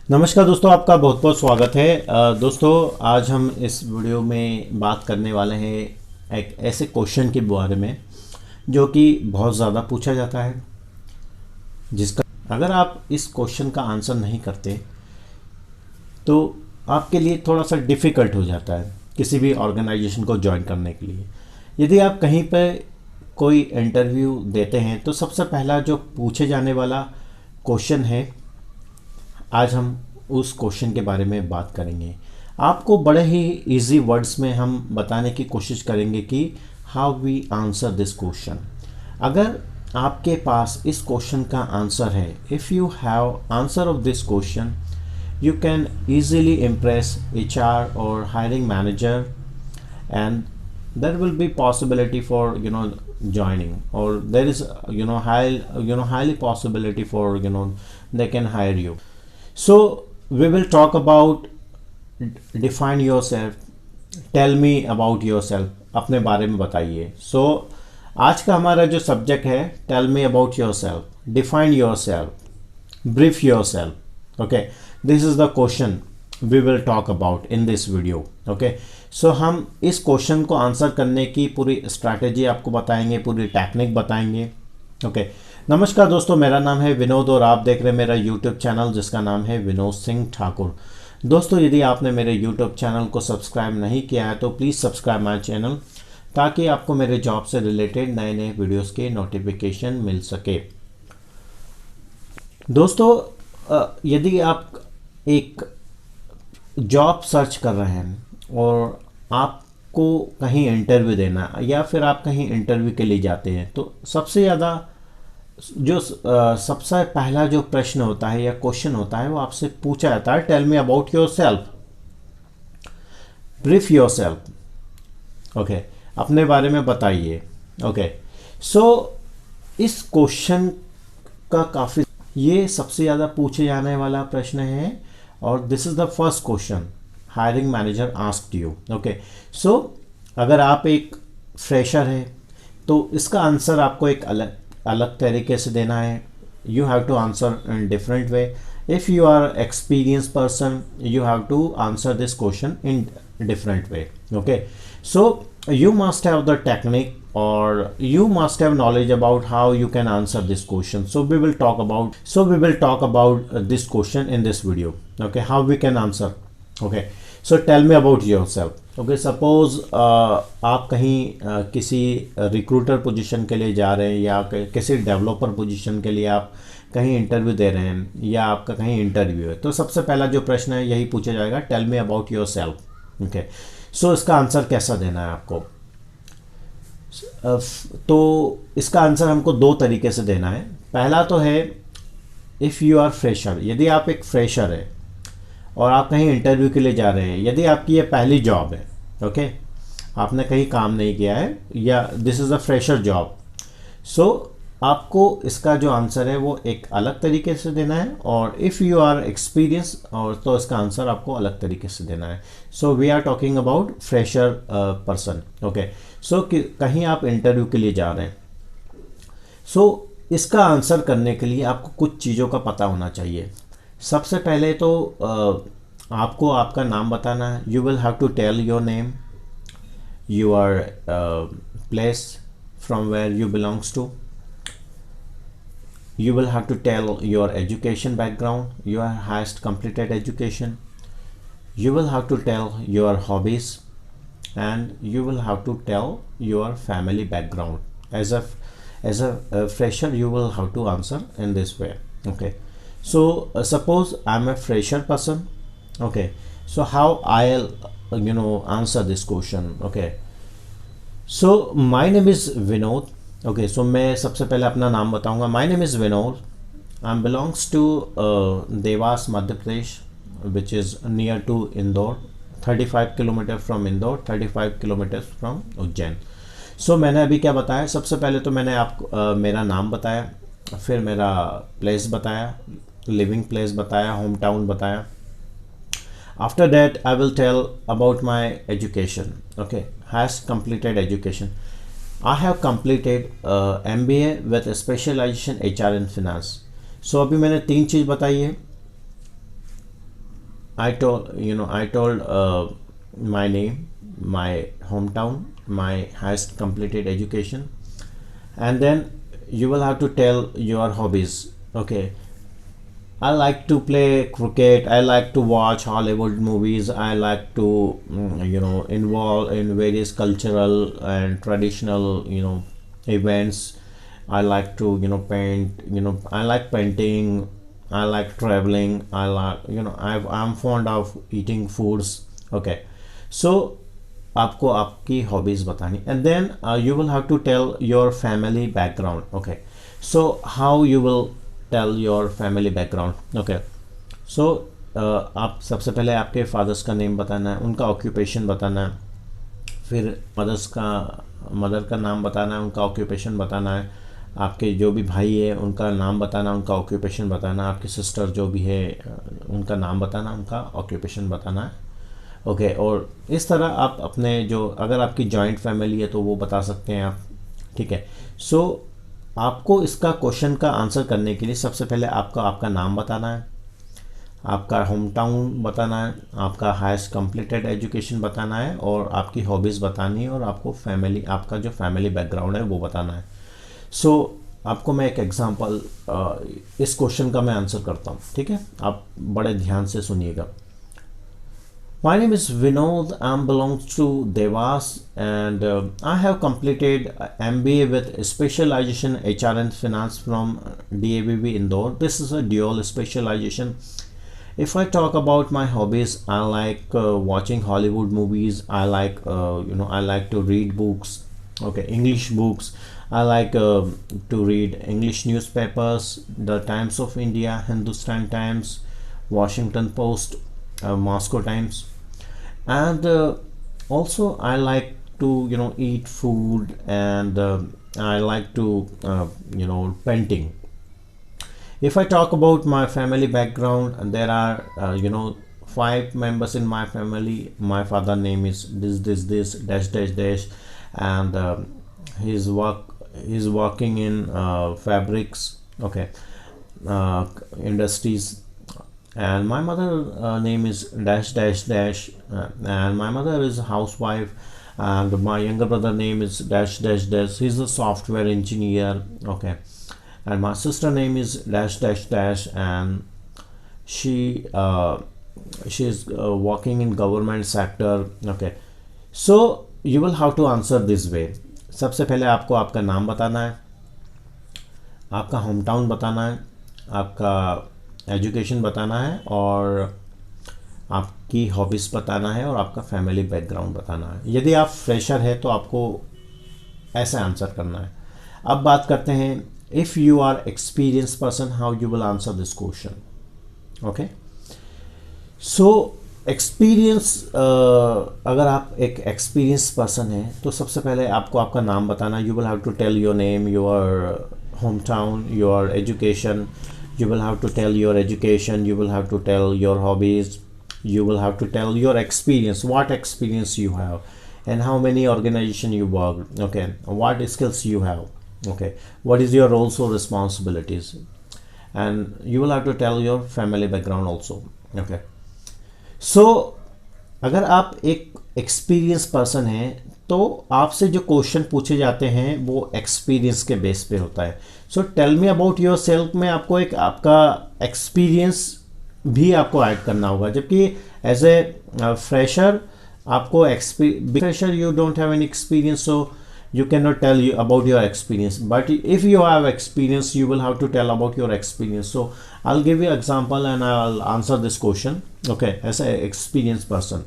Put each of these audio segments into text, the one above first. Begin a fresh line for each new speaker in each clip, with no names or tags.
नमस्कार दोस्तों, आपका बहुत बहुत स्वागत है। दोस्तों, आज हम इस वीडियो में बात करने वाले हैं एक ऐसे क्वेश्चन के बारे में जो कि बहुत ज़्यादा पूछा जाता है, जिसका अगर आप इस क्वेश्चन का आंसर नहीं करते तो आपके लिए थोड़ा सा डिफ़िकल्ट हो जाता है किसी भी ऑर्गेनाइजेशन को ज्वाइन करने के लिए। यदि आप कहीं पर कोई इंटरव्यू देते हैं तो सबसे पहला जो पूछे जाने वाला क्वेश्चन है, आज हम उस क्वेश्चन के बारे में बात करेंगे। आपको बड़े ही इजी वर्ड्स में हम बताने की कोशिश करेंगे कि how we answer this question. अगर आपके पास इस क्वेश्चन का आंसर है, if you have answer of this question, you can easily impress HR or hiring manager, and there will be possibility for joining, or there is highly possibility for they can hire you. So we will talk about define yourself, tell me about yourself, अपने बारे में बताइए। So आज का हमारा जो subject है, tell me about yourself, define yourself, brief yourself. Okay, this is the question we will talk about in this video. Okay, so हम इस क्वेश्चन को आंसर करने की पूरी स्ट्रैटेजी आपको बताएंगे, पूरी टेक्निक बताएंगे। ओके, नमस्कार दोस्तों, मेरा नाम है विनोद और आप देख रहे हैं मेरा यूट्यूब चैनल जिसका नाम है विनोद सिंह ठाकुर। दोस्तों, यदि आपने मेरे यूट्यूब चैनल को सब्सक्राइब नहीं किया है तो प्लीज़ सब्सक्राइब माय चैनल, ताकि आपको मेरे जॉब से रिलेटेड नए नए वीडियोस के नोटिफिकेशन मिल सके। दोस्तों, यदि आप एक जॉब सर्च कर रहे हैं और आपको कहीं इंटरव्यू देना है या फिर आप कहीं इंटरव्यू के लिए जाते हैं, तो सबसे ज़्यादा जो सबसे पहला जो प्रश्न होता है या क्वेश्चन होता है वो आपसे पूछा जाता है, tell me about your self, brief your self. Okay, अपने बारे में बताइए। ओके, सो इस क्वेश्चन का काफ़ी ये सबसे ज़्यादा पूछे जाने वाला प्रश्न है और this is the first question hiring manager asked you. Okay, so अगर आप एक फ्रेशर हैं तो इसका आंसर आपको एक अलग तरीके से देना है। You have to answer in different way. If you are experience person, you have to answer this question in different way. Okay, so you must have the technique, or you must have knowledge about how you can answer this question. So we will talk about this question in this video. Okay, how we can answer. Okay, so tell me about yourself. Okay, suppose आप कहीं किसी recruiter position के लिए जा रहे हैं या किसी डेवलपर पोजीशन के लिए आप कहीं इंटरव्यू दे रहे हैं या आपका कहीं इंटरव्यू है, तो सबसे पहला जो प्रश्न है यही पूछा जाएगा, tell me about your self. Okay, so इसका आंसर कैसा देना है आपको? तो इसका आंसर हमको दो तरीके से देना है। पहला तो है इफ़ यू आर फ्रेशर, यदि आप एक फ्रेशर है और आप कहीं इंटरव्यू के लिए जा रहे हैं, यदि आपकी ये पहली जॉब है, ओके, आपने कहीं काम नहीं किया है या this is a fresher job, so आपको इसका जो आंसर है वो एक अलग तरीके से देना है। और इफ़ यू आर एक्सपीरियंस, और तो इसका आंसर आपको अलग तरीके से देना है। So we are talking about fresher person. Okay, so कहीं आप इंटरव्यू के लिए जा रहे हैं, सो इसका आंसर करने के लिए आपको कुछ चीज़ों का पता होना चाहिए। सबसे पहले तो आपको आपका नाम बताना है। You will have to tell your name, your place from where you belongs to. You will have to tell your education background, your highest completed education. You will have to tell your hobbies, and you will have to tell your family background. As a fresher, you will have to answer in this way. Okay, so suppose I'm a fresher person. Okay, so how I'll answer this question? Okay, so my name is Vinod. Okay, so मैं सबसे पहले अपना नाम बताऊंगा। My name is Vinod, I am belongs to Dewas Madhya Pradesh, which is near to Indore, 35 kilometre from Indore, 35 kilometre from Ujjain. So मैंने अभी क्या बताया? सबसे पहले तो मैंने आपको मेरा नाम बताया, फिर मेरा प्लेस बताया, लिविंग प्लेस बताया, होम टाउन बताया। After that I will tell about my education. Okay, has completed education. I have completed MBA with a specialization HR and finance. So अभी मैंने तीन चीज़ बताई है। I told my name, my hometown, my highest completed education, and then you will have to tell your hobbies. Okay, I like to play cricket. I like to watch Hollywood movies. I like to, involve in various cultural and traditional, events. I like to, paint. I like painting. I like traveling. I like, I'm fond of eating foods. Okay, so आपको आपकी hobbies बतानी and then you will have to tell your family background. Okay, so how you will tell your family background. Okay, so आप सबसे पहले आपके fathers का name बताना है, उनका ऑक्यूपेशन बताना है, फिर मदर का नाम बताना है, उनका ऑक्यूपेशन बताना है, आपके जो भी भाई है उनका नाम बताना, उनका ऑक्यूपेशन बताना, आपकी सिस्टर जो भी है उनका नाम बताना, उनका ऑक्यूपेशन बताना है. ओके, और इस तरह आप अपने जो, अगर आपकी जॉइंट फैमिली है तो वो बता सकते हैं आप. ठीक है, सो आपको इसका क्वेश्चन का आंसर करने के लिए सबसे पहले आपका नाम बताना है, आपका होम टाउन बताना है, आपका हाईएस्ट कंप्लीटेड एजुकेशन बताना है, और आपकी हॉबीज़ बतानी है, और आपको आपका जो फैमिली बैकग्राउंड है वो बताना है. सो आपको मैं एक एग्जांपल इस क्वेश्चन का मैं आंसर करता हूँ. ठीक है, आप बड़े ध्यान से सुनिएगा. My name is Vinod. I belongs to Devas, and I have completed MBA with specialization HR and Finance from DABB Indore. This is a dual specialization. If I talk about my hobbies, I like watching Hollywood movies. I like I like to read books. Okay, English books. I like to read English newspapers, The Times of India, Hindustan Times, Washington Post, Moscow Times, and also I like to eat food, and I like to painting. If I talk about my family background, and there are 5 members in my family. My father name is this dash dash dash, and he's working in fabrics. Okay, industries. And my mother name is dash dash dash, and my mother is a housewife, and my younger brother name is dash dash dash, he's a software engineer. Okay, and my sister name is dash dash dash, and she is working in government sector. Okay, so you will have to answer this way. सबसे पहले आपको आपका नाम बताना है, आपका home town बताना है, आपका एजुकेशन बताना है, और आपकी हॉबीज़ बताना है, और आपका फैमिली बैकग्राउंड बताना है. यदि आप फ्रेशर है तो आपको ऐसे आंसर करना है. अब बात करते हैं, if you are experience person, how you will answer this question. Okay, so experience, अगर आप एक एक्सपीरियंस पर्सन हैं तो सबसे पहले आपको आपका नाम बताना. You will have to tell your name, your home town, your education. You will have to tell your education, you will have to tell your hobbies, you will have to tell your experience, what experience you have, and how many organization you work. Okay, what skills you have. Okay, what is your roles or responsibilities, and you will have to tell your family background also. Okay, so अगर आप एक experience person हैं तो आपसे जो question पूछे जाते हैं वो एक्सपीरियंस के बेस पे होता है. So tell me about your self में आपको एक आपका एक्सपीरियंस भी आपको ऐड करना होगा, जबकि एज ए फ्रेशर आपको fresher you don't have any experience, so you cannot tell you about your experience. But if you have experience, you will have to tell about your experience. So I'll give you example and I'll answer this question. Okay, as an experienced person.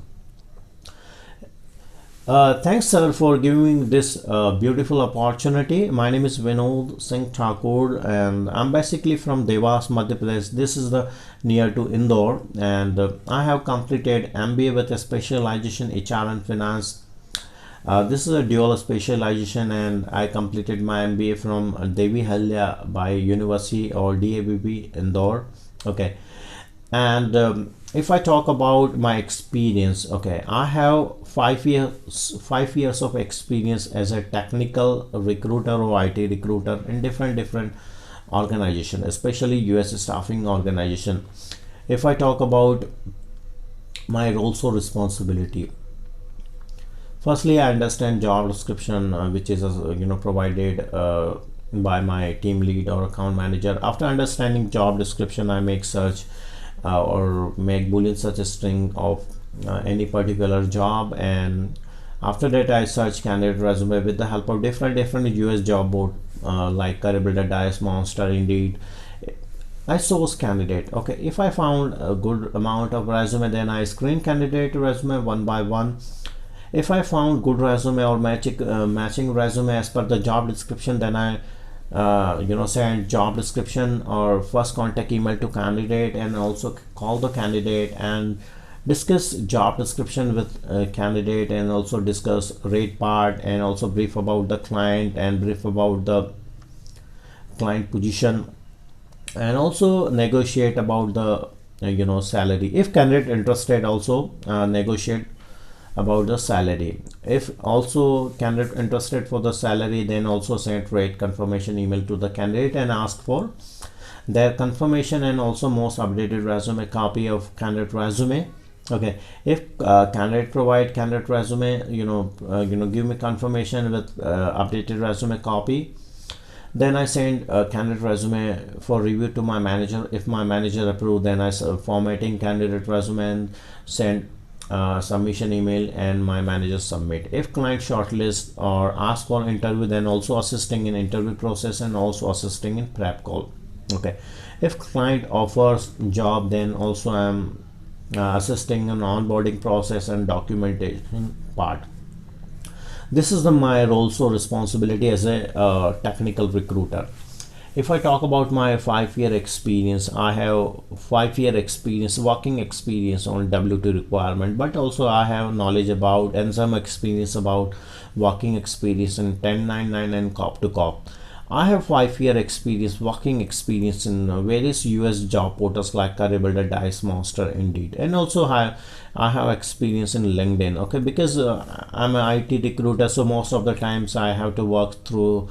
Thanks sir for giving this beautiful opportunity. My name is Vinod Singh Thakur, and I'm basically from Devas, Madhya Pradesh. This is the near to Indore, and I have completed MBA with a specialization HR and Finance. This is a dual specialization, and I completed my MBA from Devi Halya by University or DABB Indore. Okay, and if I talk about my experience, okay, I have 5 years of experience as a technical recruiter or IT recruiter in different organization, especially US staffing organization. If I talk about my roles or responsibility. Firstly, I understand job description, which is provided by my team lead or account manager. After understanding job description, I make search or make boolean search string of any particular job, and after that I search candidate resume with the help of different US job board like CareerBuilder, Dice, Monster, Indeed. I source candidate. Okay, if I found a good amount of resume, then I screen candidate resume one by one. If I found good resume or matching resume as per the job description, then I send job description or first contact email to candidate, and also call the candidate and discuss job description with candidate, and also discuss rate part, and also brief about the client and brief about the client position, and also negotiate about the salary. If candidate interested, also negotiate about the salary. If also candidate interested for the salary, then also send rate confirmation email to the candidate and ask for their confirmation and also most updated resume, copy of candidate resume. Okay, if candidate provide candidate resume, give me confirmation with updated resume copy, then I send a candidate resume for review to my manager. If my manager approve, then I formatting candidate resume and send submission email, and my manager submit. If client shortlist or ask for interview, then also assisting in interview process and also assisting in prep call. Okay, if client offers job, then also I'm assisting in onboarding process and documentation part. This is my roles or responsibility as a technical recruiter. If I talk about my 5-year experience, I have 5-year experience, working experience on W2 requirement, but also I have knowledge about and some experience about working experience in 1099 and cop to cop. I have 5-year experience, working experience in various US job portals like CareerBuilder, Dice, Monster, Indeed, and also I have experience in LinkedIn. Okay, because I'm an IT recruiter, so most of the times I have to work through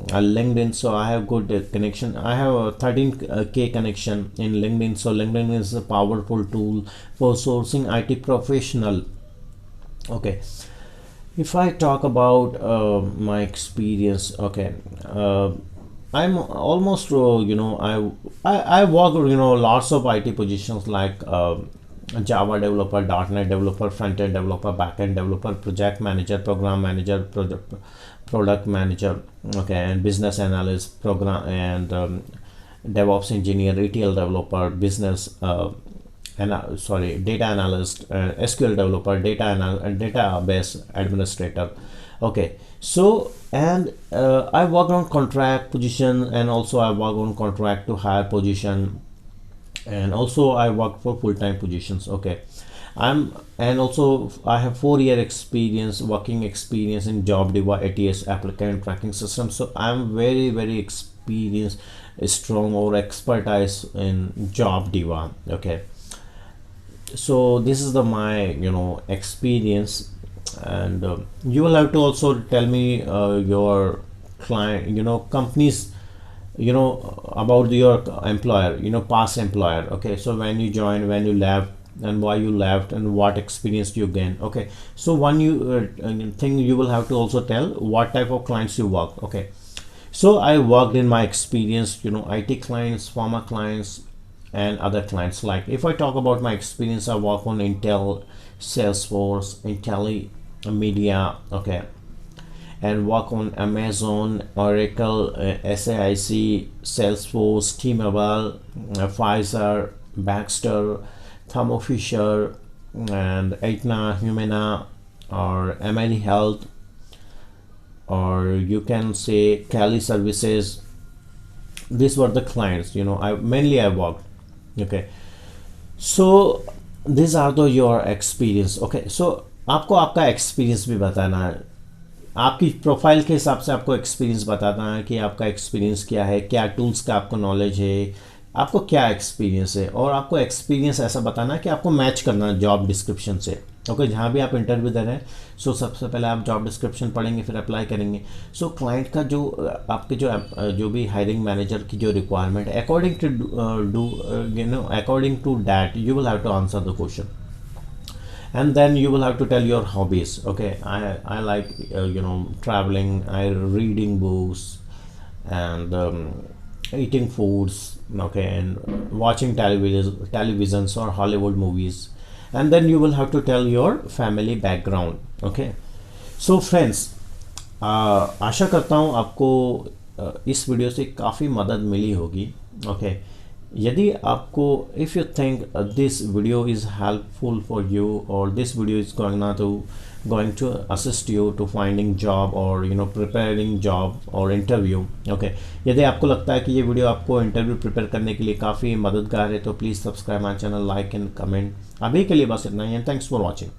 LinkedIn, so I have good connection. I have a 13K connection in LinkedIn, so LinkedIn is a powerful tool for sourcing IT professional. Okay, if I talk about my experience, okay, I'm almost I work lots of IT positions like Java developer, .NET developer, front-end developer, back-end developer, project manager, program manager, product manager, okay, and business analyst, program and DevOps engineer, ETL developer, business data analyst, SQL developer, database administrator. Okay, so and I work on contract position, and also I work on contract to hire position, and also I work for full-time positions. Okay, and also I have 4-year experience, working experience in JobDiva ATS applicant tracking system. So I'm very experienced, strong or expertise in JobDiva. Okay, so this is my experience, and you will have to also tell me your client, companies, about your employer, past employer. Okay, so when you joined, when you left, and why you left, and what experience you gain. Okay, so one thing you will have to also tell what type of clients you work. Okay, so I worked in my experience, IT clients, pharma clients, and other clients. Like if I talk about my experience, I work on Intel, Salesforce, Intellimedia, okay, and work on Amazon, Oracle, SAIC, Salesforce, T-Mobile, Pfizer, Baxter, Thermo Fisher, and Aetna, Humana, or Emily Health, or you can say Cali Services. These were the clients I mainly worked. Okay, so these are your experience. Okay, so आपको आपका experience भी बताना है, आपकी profile के हिसाब से आपको एक्सपीरियंस बताना है कि आपका एक्सपीरियंस क्या है, क्या टूल्स का आपको नॉलेज है, आपको क्या एक्सपीरियंस है, और आपको एक्सपीरियंस ऐसा बताना है कि आपको मैच करना है जॉब डिस्क्रिप्शन से। ओके, जहाँ भी आप इंटरव्यू दे रहे हैं, सो सबसे पहले आप जॉब डिस्क्रिप्शन पढ़ेंगे, फिर अप्लाई करेंगे। सो क्लाइंट का जो आपके जो भी हायरिंग मैनेजर की जो रिक्वायरमेंट है, according to that you will have to answer the question. and then you will have to tell your hobbies. Okay, I like traveling, I reading books, and eating foods, okay, and watching televisions or Hollywood movies. And then you will have to tell your family background. Okay, so friends, आशा करता हूँ आपको इस video से काफ़ी मदद मिली होगी. Okay, यदि आपको if you think this video is helpful for you, और this video is going to assist you to finding job or preparing job or interview. Okay, यदि आपको लगता है कि ये वीडियो आपको इंटरव्यू प्रिपेयर करने के लिए काफ़ी मददगार है, तो please subscribe my channel, like and comment. अभी के लिए बस इतना ही है. Thanks for watching.